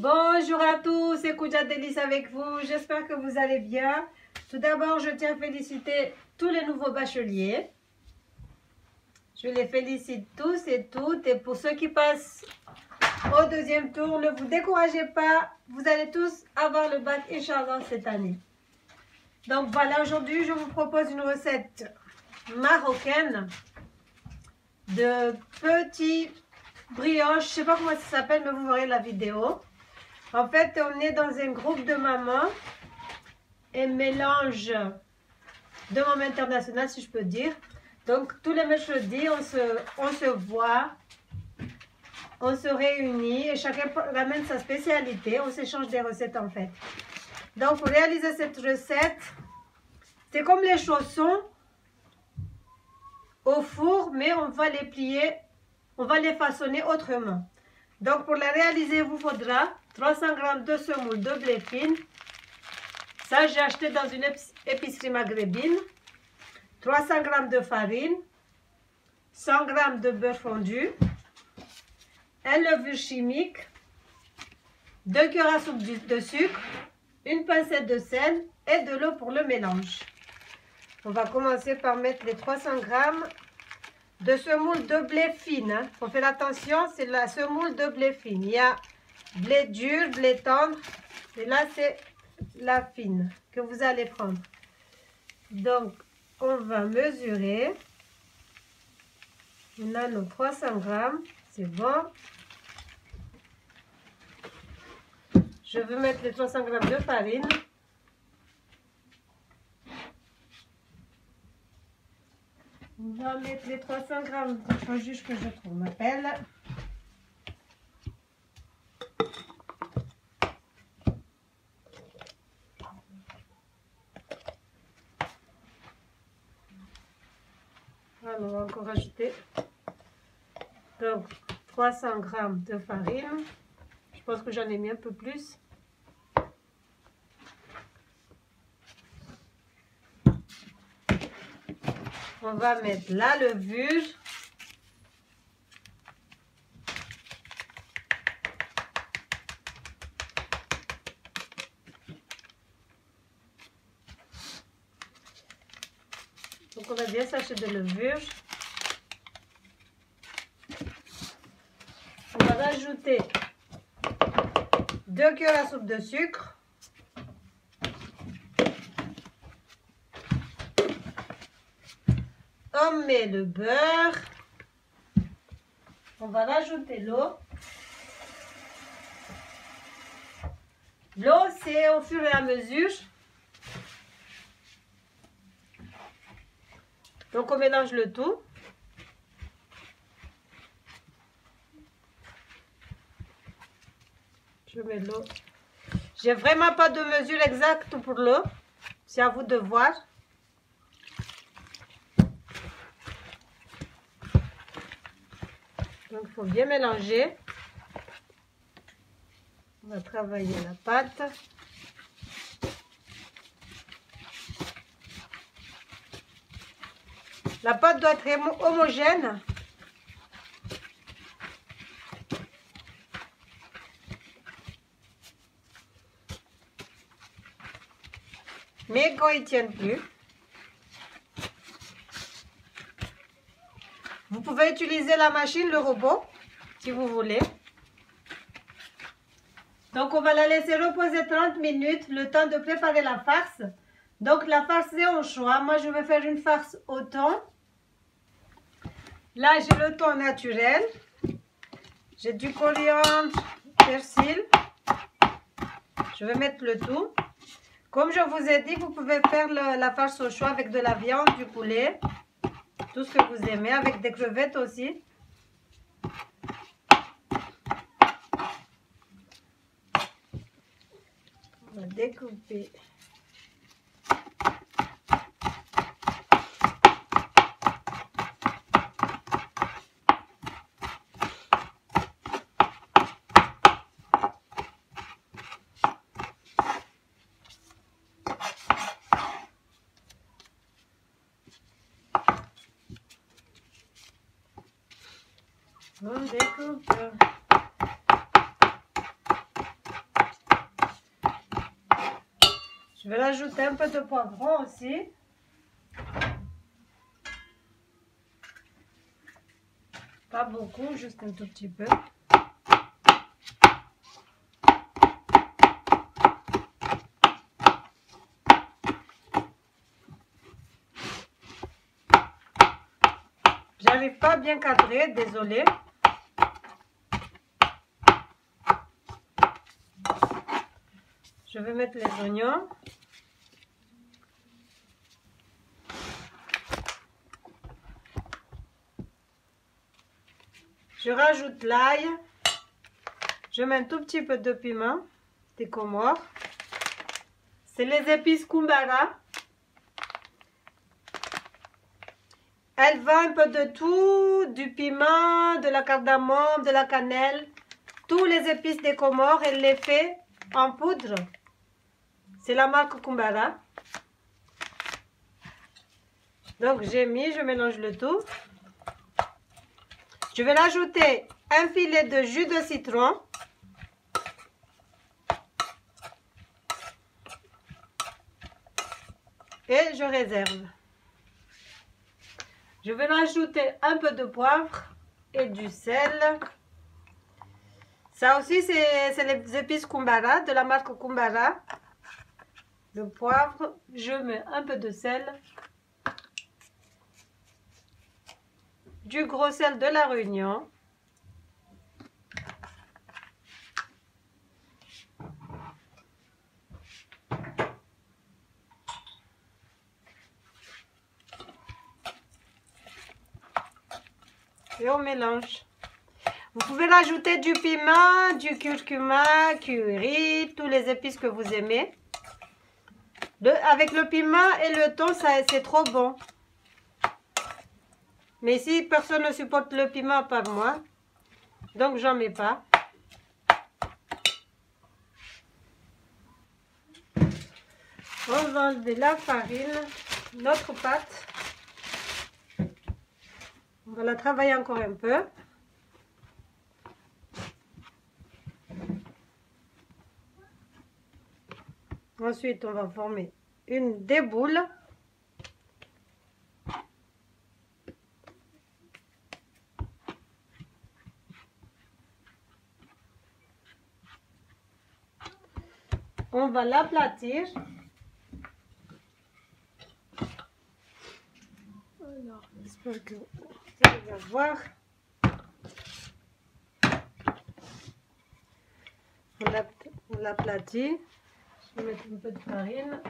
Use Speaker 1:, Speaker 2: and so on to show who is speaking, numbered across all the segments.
Speaker 1: Bonjour à tous, c'est Koudia Délice avec vous. J'espère que vous allez bien. Tout d'abord, je tiens à féliciter tous les nouveaux bacheliers. Je les félicite tous et toutes. Et pour ceux qui passent au deuxième tour, ne vous découragez pas. Vous allez tous avoir le bac, Inch'Allah, cette année. Donc voilà, aujourd'hui, je vous propose une recette marocaine de petits brioches. Je ne sais pas comment ça s'appelle, mais vous verrez la vidéo. En fait, on est dans un groupe de mamans et mélange de mamans internationales, si je peux dire. Donc, tous les mercredis, on se voit, on se réunit et chacun ramène sa spécialité. On s'échange des recettes, en fait. Donc, pour réaliser cette recette, c'est comme les chaussons au four, mais on va les plier, on va les façonner autrement. Donc, pour la réaliser, il vous faudra 300 g de semoule de blé fine. Ça, j'ai acheté dans une épicerie maghrébine. 300 g de farine. 100 g de beurre fondu. Un levure chimique. 2 cuillères à soupe de sucre. Une pincette de sel et de l'eau pour le mélange. On va commencer par mettre les 300 g de semoule de blé fine. Hein. Faut faire attention, c'est la semoule de blé fine. Il y a blé dur, blé tendre. Et là, c'est la fine que vous allez prendre. Donc, on va mesurer. On a nos 300 g. C'est bon. Je vais mettre les 300 g de farine. On va mettre les 300 g. Il faut juste que je trouve ma pelle. Alors, on va encore ajouter donc 300 g de farine. Je pense que j'en ai mis un peu plus. On va mettre la levure. Donc on a bien sachet de levure. On va rajouter 2 cuillères à soupe de sucre. On met le beurre. On va rajouter l'eau. L'eau, c'est au fur et à mesure. Donc, on mélange le tout. Je mets l'eau. J'ai vraiment pas de mesure exacte pour l'eau. C'est à vous de voir. Donc, il faut bien mélanger. On va travailler la pâte. La pâte doit être homogène. Mais quand il ne tient plus, vous pouvez utiliser la machine, le robot, si vous voulez. Donc, on va la laisser reposer 30 minutes, le temps de préparer la farce. Donc, la farce, c'est au choix. Moi, je vais faire une farce au thon. Là, j'ai le thon naturel. J'ai du coriandre, persil. Je vais mettre le tout. Comme je vous ai dit, vous pouvez faire la farce au choix avec de la viande, du poulet. Tout ce que vous aimez, avec des crevettes aussi. On va découper. On découpe. Je vais rajouter un peu de poivron aussi. Pas beaucoup, juste un tout petit peu. J'arrive pas à bien cadrer, désolé. Je vais mettre les oignons. Je rajoute l'ail. Je mets un tout petit peu de piment des Comores. C'est les épices Kumbara. Elle va un peu de tout, du piment, de la cardamome, de la cannelle. Tous les épices des Comores, elle les fait en poudre. C'est la marque Kumbara. Donc j'ai mis, je mélange le tout. Je vais rajouter un filet de jus de citron. Et je réserve. Je vais rajouter un peu de poivre et du sel. Ça aussi, c'est les épices Kumbara, de la marque Kumbara. Le poivre, je mets un peu de sel. Du gros sel de la Réunion. Et on mélange. Vous pouvez rajouter du piment, du curcuma, curry, tous les épices que vous aimez. Avec le piment et le thon, c'est trop bon. Mais si personne ne supporte le piment par moi, donc j'en mets pas. On va enlever la farine, notre pâte. On va la travailler encore un peu. Ensuite, on va former des boules. On va l'aplatir. Alors, j'espère que vous allez voir. On l'aplatit. Je vais mettre un peu de farine.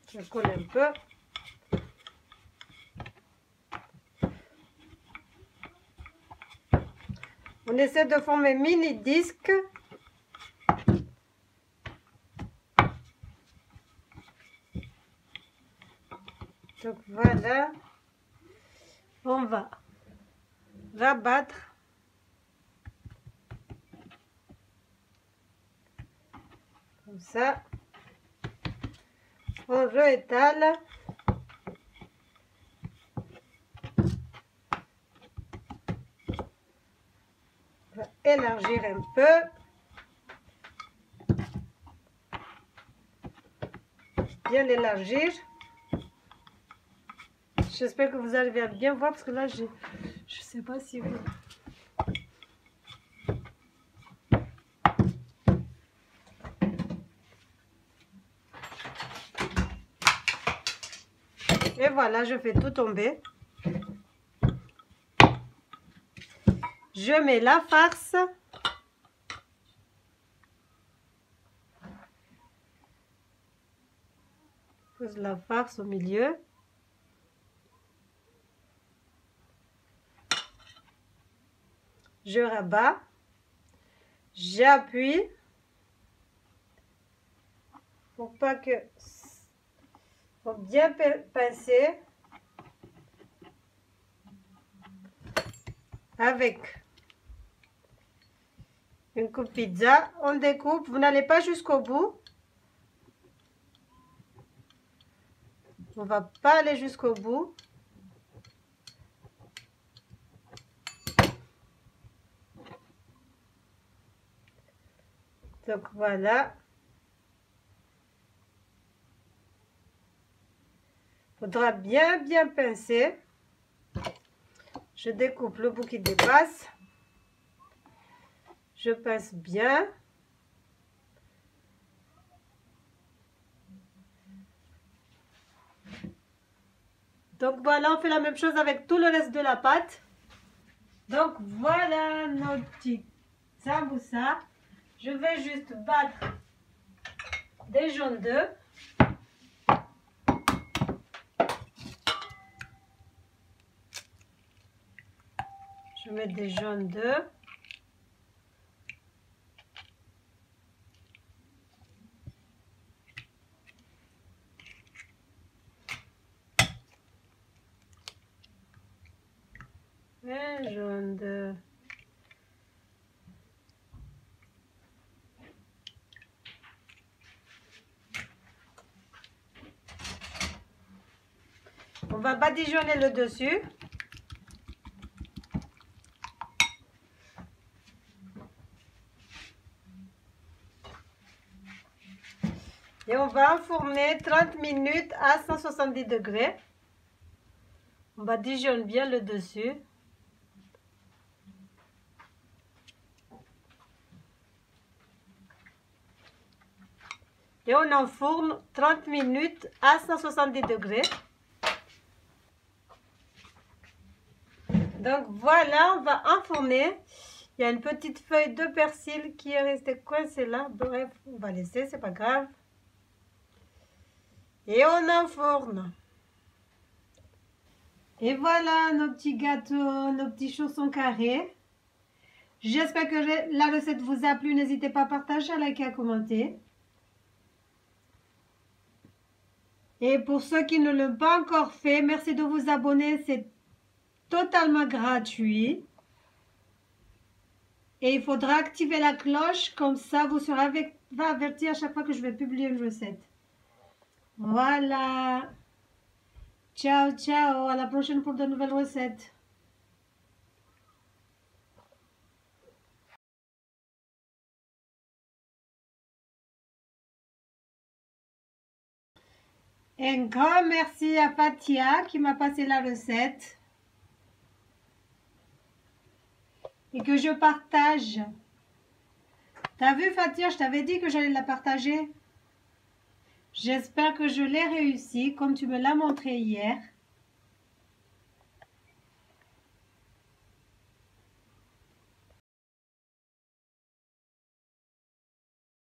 Speaker 1: Je colle un peu. On essaie de former mini disques. Donc voilà. On va rabattre. Comme ça. On réétale. On va élargir un peu. Bien l'élargir. J'espère que vous arrivez à bien voir parce que là, je sais pas si vous... Et voilà, je fais tout tomber. Je mets la farce. Pose la farce au milieu. Je rabats. J'appuie. Pour pas que... Faut bien pincer. Avec Une coupe pizza, on découpe, vous n'allez pas jusqu'au bout. On ne va pas aller jusqu'au bout. Donc voilà. Il faudra bien pincer. Je découpe le bout qui dépasse. Je pince bien. Donc voilà, on fait la même chose avec tout le reste de la pâte. Donc voilà nos petits samoussas. Je vais juste battre des jaunes d'œufs. Je mets des jaunes d'œufs. Un jaune d'œuf. On va badigeonner le dessus. Et on va enfourner 30 minutes à 170 degrés. On badigeonne bien le dessus. Et on enfourne 30 minutes à 170 degrés. Donc voilà, on va enfourner. Il y a une petite feuille de persil qui est restée coincée là. Bref, on va laisser, c'est pas grave. Et on enfourne. Et voilà nos petits gâteaux, nos petits chaussons carrés. J'espère que la recette vous a plu. N'hésitez pas à partager, à liker, à commenter. Et pour ceux qui ne l'ont pas encore fait, merci de vous abonner. C'est totalement gratuit. Et il faudra activer la cloche. Comme ça, vous serez averti à chaque fois que je vais publier une recette. Voilà. Ciao, ciao. À la prochaine pour de nouvelles recettes. Un grand merci à Fatia qui m'a passé la recette. Et que je partage. T'as vu Fatia, je t'avais dit que j'allais la partager. J'espère que je l'ai réussi comme tu me l'as montré hier.